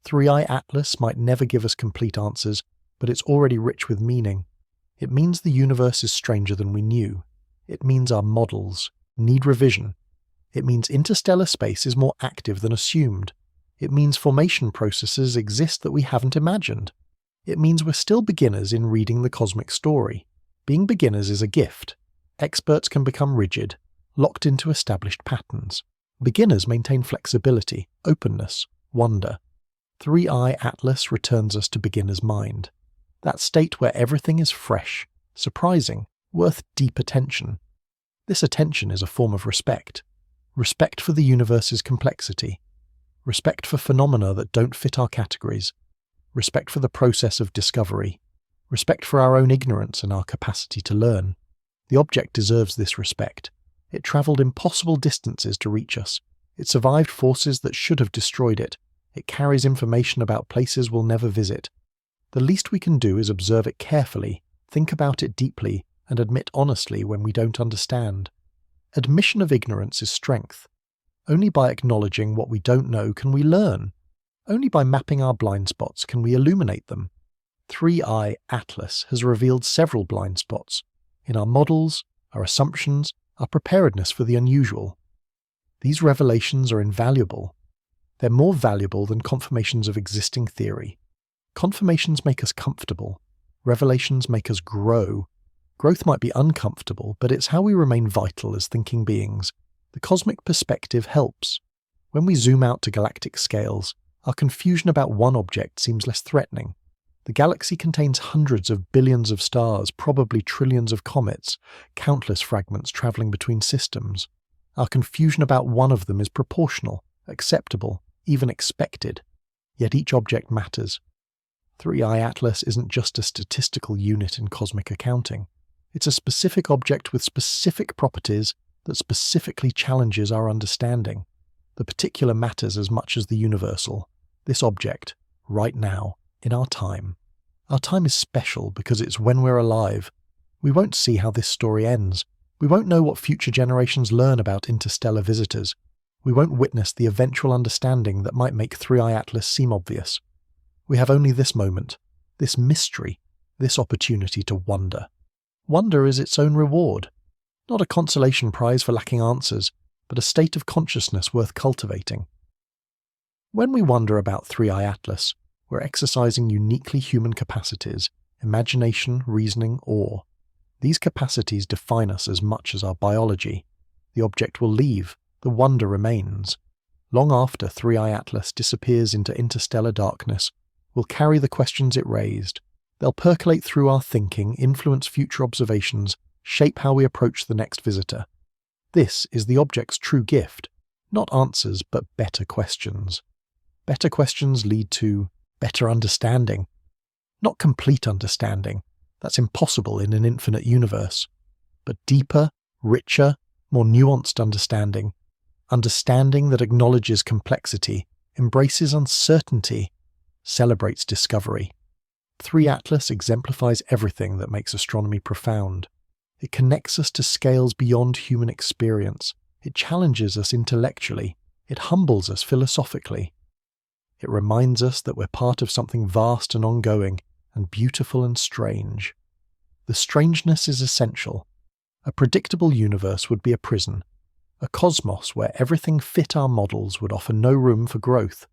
3i Atlas might never give us complete answers, but it's already rich with meaning. It means the universe is stranger than we knew. It means our models need revision. It means interstellar space is more active than assumed. It means formation processes exist that we haven't imagined. It means we're still beginners in reading the cosmic story. Being beginners is a gift. Experts can become rigid, locked into established patterns. Beginners maintain flexibility, openness, wonder. 3i Atlas returns us to beginner's mind. That state where everything is fresh, surprising, worth deep attention. This attention is a form of respect. Respect for the universe's complexity. Respect for phenomena that don't fit our categories. Respect for the process of discovery. Respect for our own ignorance and our capacity to learn. The object deserves this respect. It travelled impossible distances to reach us. It survived forces that should have destroyed it. It carries information about places we'll never visit. The least we can do is observe it carefully, think about it deeply, and admit honestly when we don't understand. Admission of ignorance is strength. Only by acknowledging what we don't know can we learn. Only by mapping our blind spots can we illuminate them. 3i Atlas has revealed several blind spots in our models, our assumptions, our preparedness for the unusual. These revelations are invaluable. They're more valuable than confirmations of existing theory. Confirmations make us comfortable. Revelations make us grow. Growth might be uncomfortable, but it's how we remain vital as thinking beings. The cosmic perspective helps. When we zoom out to galactic scales, our confusion about one object seems less threatening. The galaxy contains hundreds of billions of stars, probably trillions of comets, countless fragments travelling between systems. Our confusion about one of them is proportional, acceptable, even expected. Yet each object matters. 3i Atlas isn't just a statistical unit in cosmic accounting. It's a specific object with specific properties that specifically challenges our understanding. The particular matters as much as the universal. This object, right now, in our time. Our time is special because it's when we're alive. We won't see how this story ends. We won't know what future generations learn about interstellar visitors. We won't witness the eventual understanding that might make 3i Atlas seem obvious. We have only this moment, this mystery, this opportunity to wonder. Wonder is its own reward. Not a consolation prize for lacking answers, but a state of consciousness worth cultivating. When we wonder about 3i Atlas, we're exercising uniquely human capacities, imagination, reasoning, awe. These capacities define us as much as our biology. The object will leave, the wonder remains. Long after 3i Atlas disappears into interstellar darkness, we'll carry the questions it raised. They'll percolate through our thinking, influence future observations, shape how we approach the next visitor. This is the object's true gift. Not answers, but better questions. Better questions lead to better understanding. Not complete understanding. That's impossible in an infinite universe. But deeper, richer, more nuanced understanding. Understanding that acknowledges complexity, embraces uncertainty, celebrates discovery. 3 Atlas exemplifies everything that makes astronomy profound. It connects us to scales beyond human experience. It challenges us intellectually. It humbles us philosophically. It reminds us that we're part of something vast and ongoing, and beautiful and strange. The strangeness is essential. A predictable universe would be a prison. A cosmos where everything fit our models would offer no room for growth.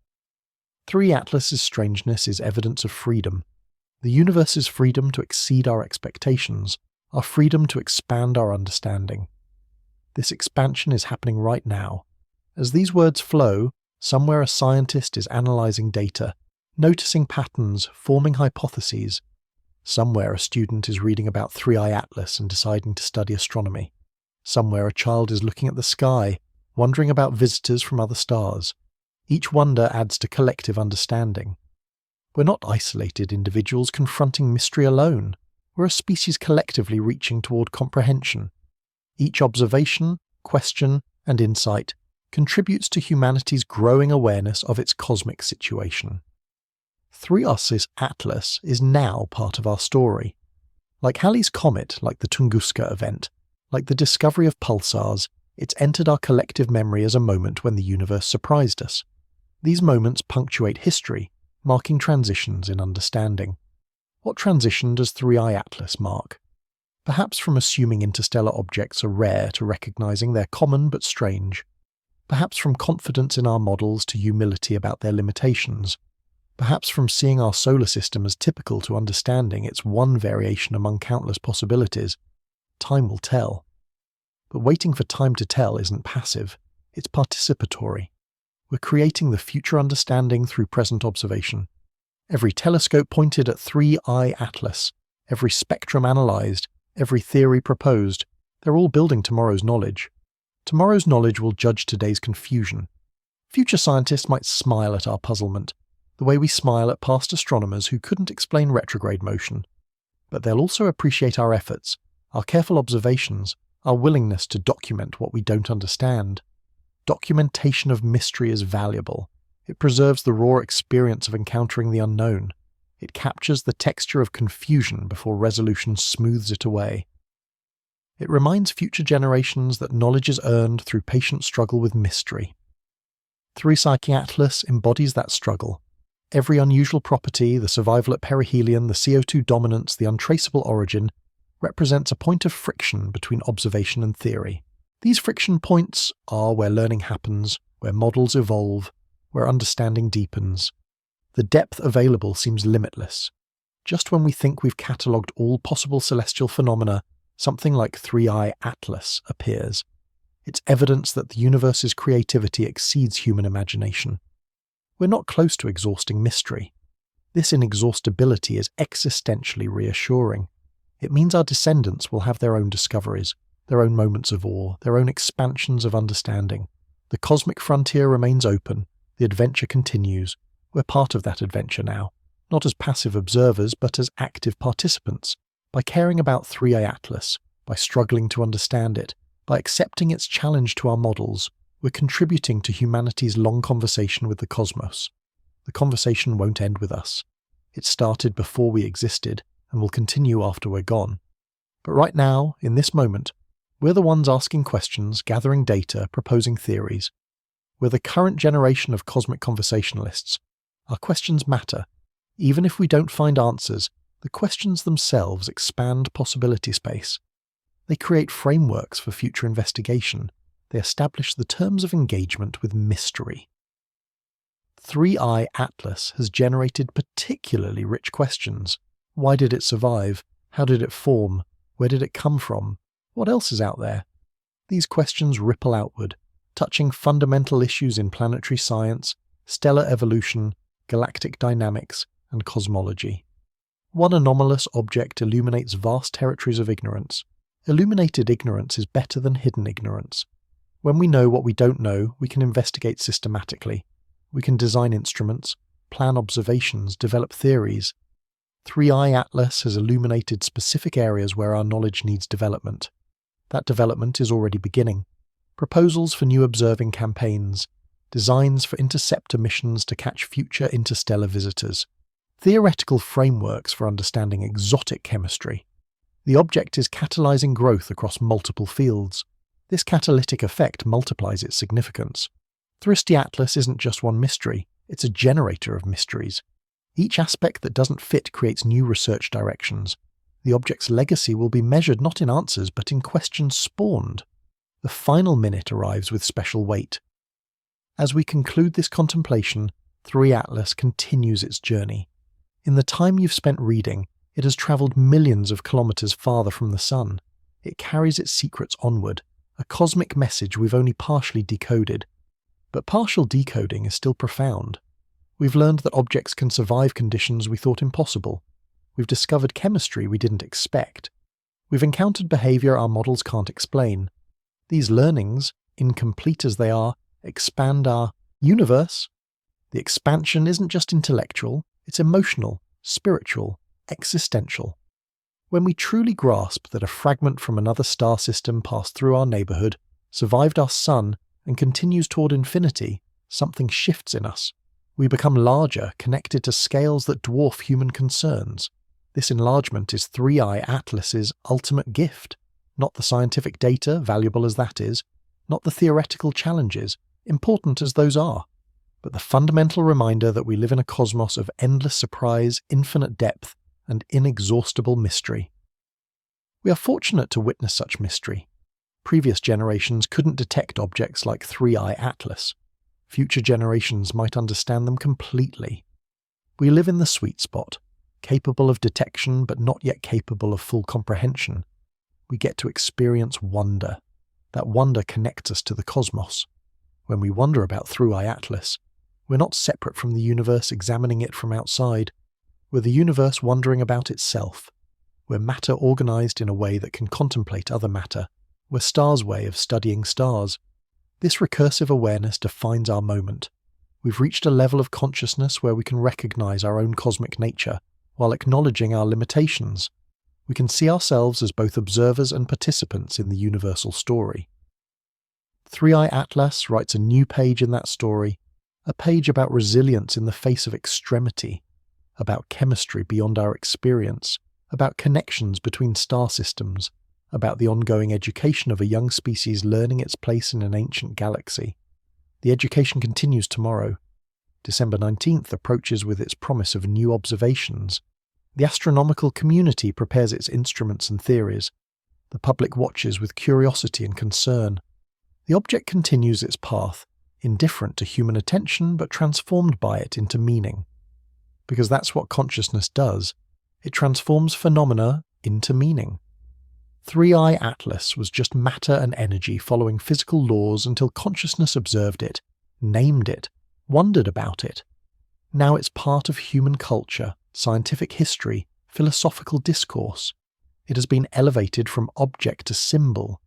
3 Atlas's strangeness is evidence of freedom. The universe's freedom to exceed our expectations, our freedom to expand our understanding. This expansion is happening right now. As these words flow, somewhere a scientist is analysing data, noticing patterns, forming hypotheses. Somewhere a student is reading about 3i Atlas and deciding to study astronomy. Somewhere a child is looking at the sky, wondering about visitors from other stars. Each wonder adds to collective understanding. We're not isolated individuals confronting mystery alone. We're a species collectively reaching toward comprehension. Each observation, question, and insight contributes to humanity's growing awareness of its cosmic situation. 3i's Atlas is now part of our story. Like Halley's Comet, like the Tunguska event, like the discovery of pulsars, it's entered our collective memory as a moment when the universe surprised us. These moments punctuate history, marking transitions in understanding. What transition does 3i Atlas mark? Perhaps from assuming interstellar objects are rare to recognizing they're common but strange. Perhaps from confidence in our models to humility about their limitations. Perhaps from seeing our solar system as typical to understanding it's one variation among countless possibilities. Time will tell. But waiting for time to tell isn't passive, it's participatory. We're creating the future understanding through present observation. Every telescope pointed at 3i Atlas, every spectrum analysed, every theory proposed, they're all building tomorrow's knowledge. Tomorrow's knowledge will judge today's confusion. Future scientists might smile at our puzzlement, the way we smile at past astronomers who couldn't explain retrograde motion. But they'll also appreciate our efforts, our careful observations, our willingness to document what we don't understand. Documentation of mystery is valuable. It preserves the raw experience of encountering the unknown. It captures the texture of confusion before resolution smooths it away. It reminds future generations that knowledge is earned through patient struggle with mystery. 3i Atlas embodies that struggle. Every unusual property, the survival at perihelion, the CO2 dominance, the untraceable origin, represents a point of friction between observation and theory. These friction points are where learning happens, where models evolve, where understanding deepens. The depth available seems limitless. Just when we think we've catalogued all possible celestial phenomena, something like 3i Atlas appears. It's evidence that the universe's creativity exceeds human imagination. We're not close to exhausting mystery. This inexhaustibility is existentially reassuring. It means our descendants will have their own discoveries, their own moments of awe, their own expansions of understanding. The cosmic frontier remains open, the adventure continues. We're part of that adventure now, not as passive observers but as active participants. By caring about 3i Atlas, by struggling to understand it, by accepting its challenge to our models, we're contributing to humanity's long conversation with the cosmos. The conversation won't end with us. It started before we existed and will continue after we're gone. But right now, in this moment, we're the ones asking questions, gathering data, proposing theories. We're the current generation of cosmic conversationalists. Our questions matter. Even if we don't find answers, the questions themselves expand possibility space. They create frameworks for future investigation. They establish the terms of engagement with mystery. 3i Atlas has generated particularly rich questions. Why did it survive? How did it form? Where did it come from? What else is out there? These questions ripple outward, touching fundamental issues in planetary science, stellar evolution, galactic dynamics, and cosmology. One anomalous object illuminates vast territories of ignorance. Illuminated ignorance is better than hidden ignorance. When we know what we don't know, we can investigate systematically. We can design instruments, plan observations, develop theories. 3i Atlas has illuminated specific areas where our knowledge needs development. That development is already beginning. Proposals for new observing campaigns, designs for interceptor missions to catch future interstellar visitors, theoretical frameworks for understanding exotic chemistry. The object is catalyzing growth across multiple fields. This catalytic effect multiplies its significance. 3i Atlas isn't just one mystery, it's a generator of mysteries. Each aspect that doesn't fit creates new research directions. The object's legacy will be measured not in answers but in questions spawned. The final minute arrives with special weight. As we conclude this contemplation, 3i Atlas continues its journey. In the time you've spent reading, it has travelled millions of kilometres farther from the Sun. It carries its secrets onward, a cosmic message we've only partially decoded. But partial decoding is still profound. We've learned that objects can survive conditions we thought impossible. We've discovered chemistry we didn't expect. We've encountered behaviour our models can't explain. These learnings, incomplete as they are, expand our universe. The expansion isn't just intellectual, it's emotional, spiritual, existential. When we truly grasp that a fragment from another star system passed through our neighbourhood, survived our sun, and continues toward infinity, something shifts in us. We become larger, connected to scales that dwarf human concerns. This enlargement is 3i Atlas's ultimate gift, not the scientific data, valuable as that is, not the theoretical challenges, important as those are, but the fundamental reminder that we live in a cosmos of endless surprise, infinite depth, and inexhaustible mystery. We are fortunate to witness such mystery. Previous generations couldn't detect objects like 3i Atlas. Future generations might understand them completely. We live in the sweet spot, capable of detection but not yet capable of full comprehension. We get to experience wonder. That wonder connects us to the cosmos. When we wonder about 3i Atlas, we're not separate from the universe examining it from outside. We're the universe wondering about itself. We're matter organised in a way that can contemplate other matter. We're stars' way of studying stars. This recursive awareness defines our moment. We've reached a level of consciousness where we can recognise our own cosmic nature, while acknowledging our limitations. We can see ourselves as both observers and participants in the universal story. 3i Atlas writes a new page in that story, a page about resilience in the face of extremity, about chemistry beyond our experience, about connections between star systems, about the ongoing education of a young species learning its place in an ancient galaxy. The education continues tomorrow. December 19th approaches with its promise of new observations. The astronomical community prepares its instruments and theories. The public watches with curiosity and concern. The object continues its path, indifferent to human attention but transformed by it into meaning. Because that's what consciousness does. It transforms phenomena into meaning. 3i Atlas was just matter and energy following physical laws until consciousness observed it, named it, wondered about it. Now it's part of human culture, scientific history, philosophical discourse. It has been elevated from object to symbol.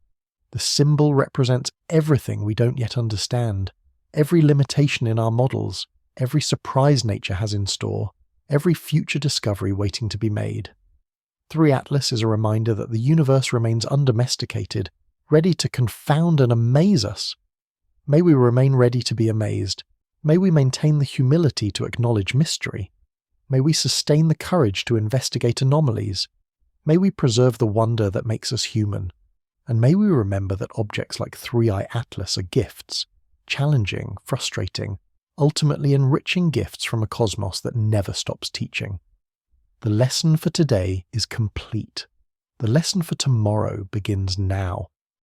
The symbol represents everything we don't yet understand, every limitation in our models, every surprise nature has in store, every future discovery waiting to be made. 3 Atlas is a reminder that the universe remains undomesticated, ready to confound and amaze us. May we remain ready to be amazed. May we maintain the humility to acknowledge mystery. May we sustain the courage to investigate anomalies. May we preserve the wonder that makes us human. And may we remember that objects like 3I Atlas are gifts, challenging, frustrating, ultimately enriching gifts from a cosmos that never stops teaching. The lesson for today is complete. The lesson for tomorrow begins now.